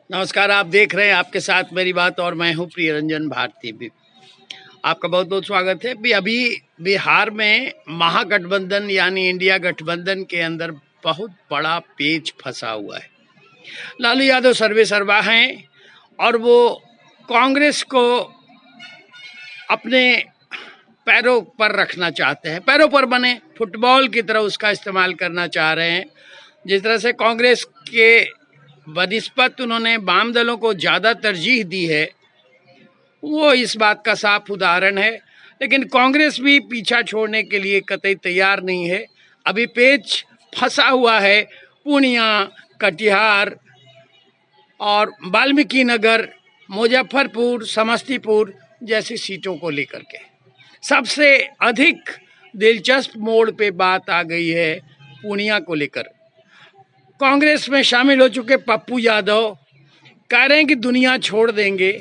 नमस्कार। आप देख रहे हैं आपके साथ मेरी बात और मैं हूं प्रियरंजन भारती। भी आपका बहुत बहुत स्वागत है। भी अभी बिहार में महागठबंधन यानी इंडिया गठबंधन के अंदर बहुत बड़ा पेच फंसा हुआ है। लालू यादव सर्वे सर्वा हैं और वो कांग्रेस को अपने पैरों पर रखना चाहते हैं, पैरों पर बने फुटबॉल की तरह उसका इस्तेमाल करना चाह रहे हैं। जिस तरह से कांग्रेस के बनिस्बत उन्होंने वाम दलों को ज़्यादा तरजीह दी है, वो इस बात का साफ उदाहरण है। लेकिन कांग्रेस भी पीछा छोड़ने के लिए कतई तैयार नहीं है। अभी पेच फंसा हुआ है पूर्णिया, कटिहार और वाल्मीकि नगर, मुजफ्फरपुर, समस्तीपुर जैसी सीटों को लेकर के। सबसे अधिक दिलचस्प मोड़ पे बात आ गई है पूर्णिया को लेकर। कांग्रेस में शामिल हो चुके पप्पू यादव कह रहे हैं कि दुनिया छोड़ देंगे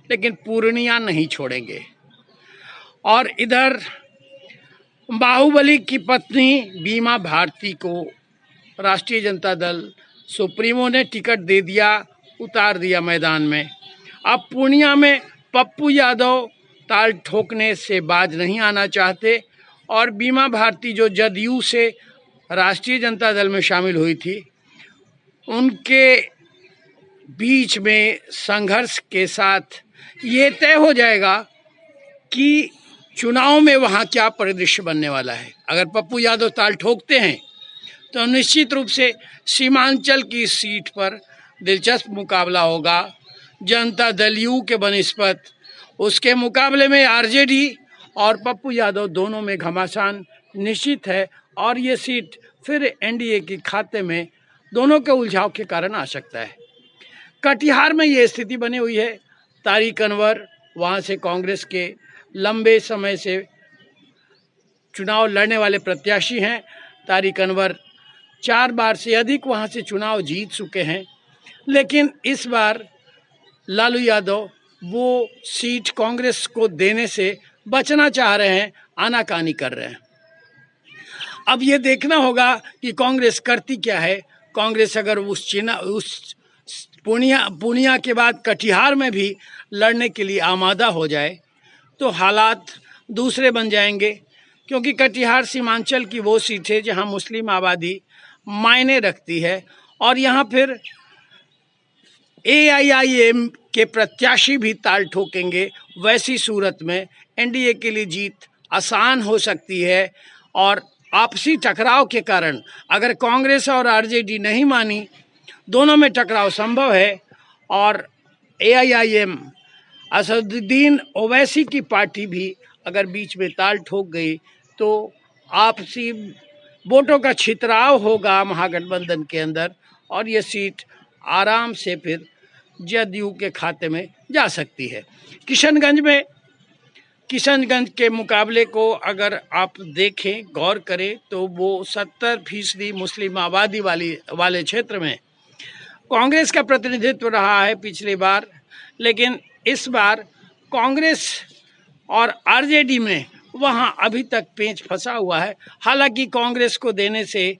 लेकिन पूर्णिया नहीं छोड़ेंगे। और इधर बाहुबली की पत्नी बीमा भारती को राष्ट्रीय जनता दल सुप्रीमो ने टिकट दे दिया, उतार दिया मैदान में। अब पूर्णिया में पप्पू यादव ताल ठोकने से बाज नहीं आना चाहते और बीमा भारती जो जदयू से राष्ट्रीय जनता दल में शामिल हुई थी, उनके बीच में संघर्ष के साथ ये तय हो जाएगा कि चुनाव में वहाँ क्या परिदृश्य बनने वाला है। अगर पप्पू यादव ताल ठोकते हैं तो निश्चित रूप से सीमांचल की सीट पर दिलचस्प मुकाबला होगा जनता दल यू के बनिस्बत। उसके मुकाबले में आरजेडी और पप्पू यादव दोनों में घमासान निश्चित है और ये सीट फिर एनडीए के खाते में दोनों के उलझाव के कारण आ सकता है। कटिहार में ये स्थिति बनी हुई है। तारिक अनवर वहाँ से कांग्रेस के लंबे समय से चुनाव लड़ने वाले प्रत्याशी हैं। तारिक अनवर 4 बार से अधिक वहाँ से चुनाव जीत चुके हैं, लेकिन इस बार लालू यादव वो सीट कांग्रेस को देने से बचना चाह रहे हैं, आनाकानी कर रहे हैं। अब ये देखना होगा कि कांग्रेस करती क्या है। कांग्रेस अगर उस पूर्णिया के बाद कटिहार में भी लड़ने के लिए आमादा हो जाए तो हालात दूसरे बन जाएंगे, क्योंकि कटिहार सीमांचल की वो सीट है जहां मुस्लिम आबादी मायने रखती है और यहां फिर एआईआईएम के प्रत्याशी भी ताल ठोकेंगे। वैसी सूरत में एनडीए के लिए जीत आसान हो सकती है और आपसी टकराव के कारण अगर कांग्रेस और आरजेडी नहीं मानी, दोनों में टकराव संभव है और एआईआईएम असदुद्दीन ओवैसी की पार्टी भी अगर बीच में ताल ठोक गई तो आपसी वोटों का छितराव होगा महागठबंधन के अंदर और ये सीट आराम से फिर जदयू के खाते में जा सकती है। किशनगंज के मुकाबले को अगर आप देखें, गौर करें तो वो 70% मुस्लिम आबादी वाले क्षेत्र में कांग्रेस का प्रतिनिधित्व रहा है पिछली बार, लेकिन इस बार कांग्रेस और आरजेडी में वहां अभी तक पेंच फंसा हुआ है। हालांकि कांग्रेस को देने से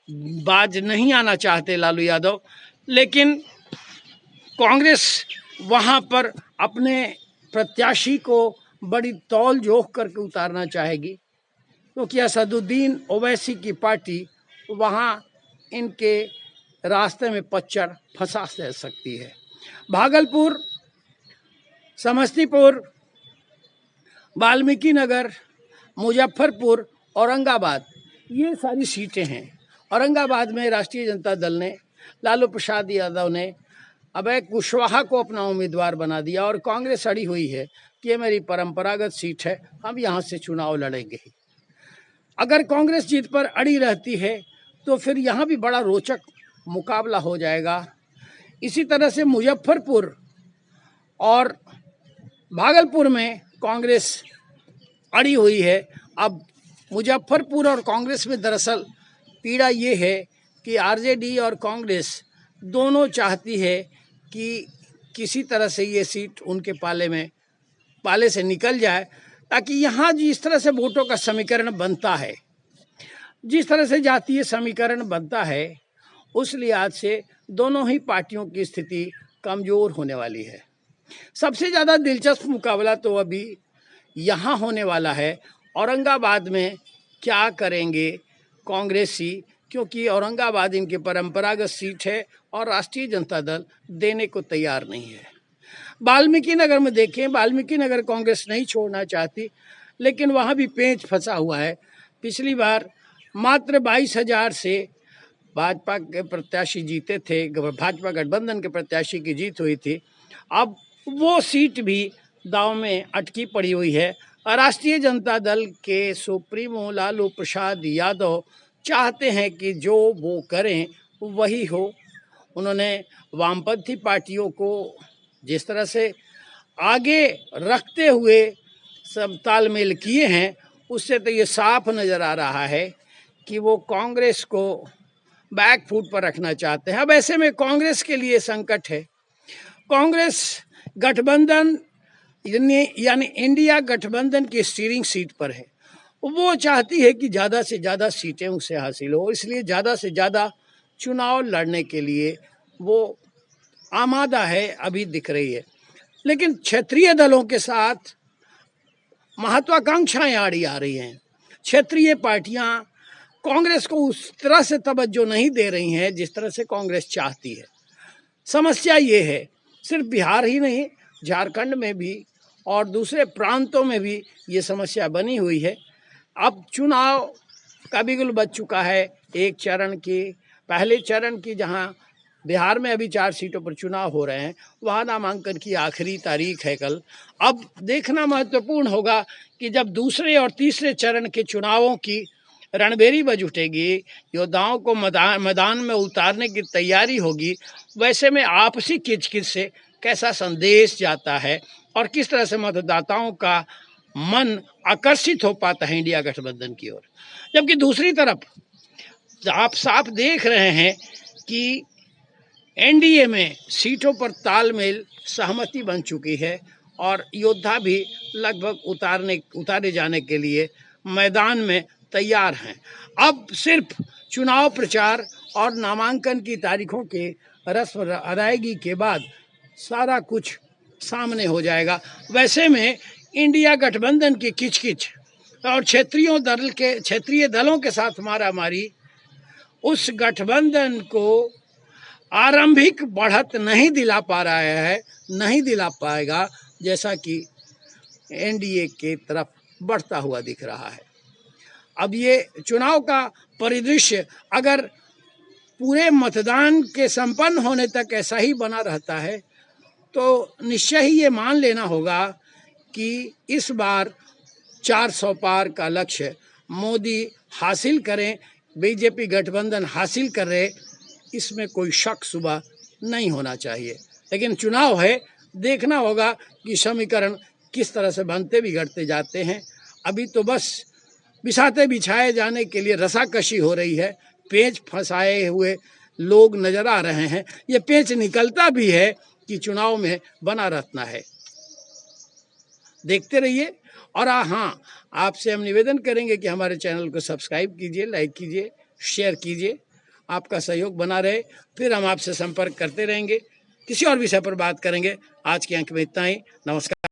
बाज नहीं आना चाहते लालू यादव, लेकिन कांग्रेस वहां पर अपने प्रत्याशी को बड़ी तौल जोख करके उतारना चाहेगी, क्योंकि असदुद्दीन ओवैसी की पार्टी वहां इनके रास्ते में पच्चर फंसा सकती है। भागलपुर, समस्तीपुर, वाल्मीकि नगर, मुजफ्फरपुर, औरंगाबाद ये सारी सीटें हैं। औरंगाबाद में राष्ट्रीय जनता दल ने लालू प्रसाद यादव ने अभय कुशवाहा को अपना उम्मीदवार बना दिया और कांग्रेस अड़ी हुई है कि ये मेरी परंपरागत सीट है, हम यहाँ से चुनाव लड़ेंगे ही। अगर कांग्रेस जीत पर अड़ी रहती है तो फिर यहाँ भी बड़ा रोचक मुकाबला हो जाएगा। इसी तरह से मुजफ्फरपुर और भागलपुर में कांग्रेस अड़ी हुई है। अब मुजफ्फरपुर और कांग्रेस में दरअसल पीड़ा ये है कि आरजेडी और कांग्रेस दोनों चाहती है कि किसी तरह से ये सीट उनके पाले से निकल जाए, ताकि यहाँ जिस तरह से वोटों का समीकरण बनता है, जिस तरह से जातीय समीकरण बनता है, उस लिहाज से दोनों ही पार्टियों की स्थिति कमज़ोर होने वाली है। सबसे ज़्यादा दिलचस्प मुकाबला तो अभी यहाँ होने वाला है औरंगाबाद में। क्या करेंगे कांग्रेसी, क्योंकि औरंगाबाद इनकी परंपरागत सीट है और राष्ट्रीय जनता दल देने को तैयार नहीं है। वाल्मीकि नगर में देखें, वाल्मीकि नगर कांग्रेस नहीं छोड़ना चाहती, लेकिन वहाँ भी पेंच फंसा हुआ है। पिछली बार मात्र 22,000 से भाजपा के प्रत्याशी जीते थे, भाजपा गठबंधन के प्रत्याशी की जीत हुई थी। अब वो सीट भी दांव में अटकी पड़ी हुई है। राष्ट्रीय जनता दल के सुप्रीमो लालू प्रसाद यादव चाहते हैं कि जो वो करें वही हो। उन्होंने वामपंथी पार्टियों को जिस तरह से आगे रखते हुए सब तालमेल किए हैं, उससे तो ये साफ नज़र आ रहा है कि वो कांग्रेस को बैक फुट पर रखना चाहते हैं। अब ऐसे में कांग्रेस के लिए संकट है। कांग्रेस गठबंधन यानी इंडिया गठबंधन की स्टीयरिंग सीट पर है। वो चाहती है कि ज़्यादा से ज़्यादा सीटें उसे हासिल हो, इसलिए ज़्यादा से ज़्यादा चुनाव लड़ने के लिए वो आमादा है, अभी दिख रही है। लेकिन क्षेत्रीय दलों के साथ महत्वाकांक्षाएं आड़ी आ रही हैं। क्षेत्रीय पार्टियां कांग्रेस को उस तरह से तवज्जो नहीं दे रही हैं जिस तरह से कांग्रेस चाहती है। समस्या ये है, सिर्फ बिहार ही नहीं, झारखंड में भी और दूसरे प्रांतों में भी ये समस्या बनी हुई है। अब चुनाव का बिगुल बज चुका है। एक चरण की, पहले चरण की, जहां बिहार में अभी 4 सीटों पर चुनाव हो रहे हैं, वहाँ नामांकन की आखिरी तारीख है कल। अब देखना महत्वपूर्ण होगा कि जब दूसरे और तीसरे चरण के चुनावों की रणभेरी बज उठेगी, योद्धाओं को मैदान में उतारने की तैयारी होगी, वैसे में आपसी किचकिच से कैसा संदेश जाता है और किस तरह से मतदाताओं का मन आकर्षित हो पाता है इंडिया गठबंधन की ओर। जबकि दूसरी तरफ आप साफ देख रहे हैं कि एनडीए में सीटों पर तालमेल सहमति बन चुकी है और योद्धा भी लगभग उतारे जाने के लिए मैदान में तैयार हैं। अब सिर्फ चुनाव प्रचार और नामांकन की तारीखों के रस्म अदायगी के बाद सारा कुछ सामने हो जाएगा। वैसे में इंडिया गठबंधन की किचकिच और क्षेत्रीय दलों के साथ मारामारी उस गठबंधन को आरंभिक बढ़त नहीं दिला पा रहा है, नहीं दिला पाएगा, जैसा कि एनडीए के तरफ बढ़ता हुआ दिख रहा है। अब ये चुनाव का परिदृश्य अगर पूरे मतदान के संपन्न होने तक ऐसा ही बना रहता है तो निश्चय ही ये मान लेना होगा कि इस बार 400 पार का लक्ष्य मोदी हासिल करें, बीजेपी गठबंधन हासिल करे, इसमें कोई शक सुबह नहीं होना चाहिए। लेकिन चुनाव है, देखना होगा कि समीकरण किस तरह से बनते बिगड़ते जाते हैं। अभी तो बस बिछाते बिछाए जाने के लिए रसाकशी हो रही है, पेंच फंसाए हुए लोग नजर आ रहे हैं। ये पेंच निकलता भी है कि चुनाव में बना रहना है। देखते रहिए। और हाँ, आपसे हम निवेदन करेंगे कि हमारे चैनल को सब्सक्राइब कीजिए, लाइक कीजिए, शेयर कीजिए। आपका सहयोग बना रहे, फिर हम आपसे संपर्क करते रहेंगे, किसी और विषय पर बात करेंगे। आज के अंक में इतना ही। नमस्कार।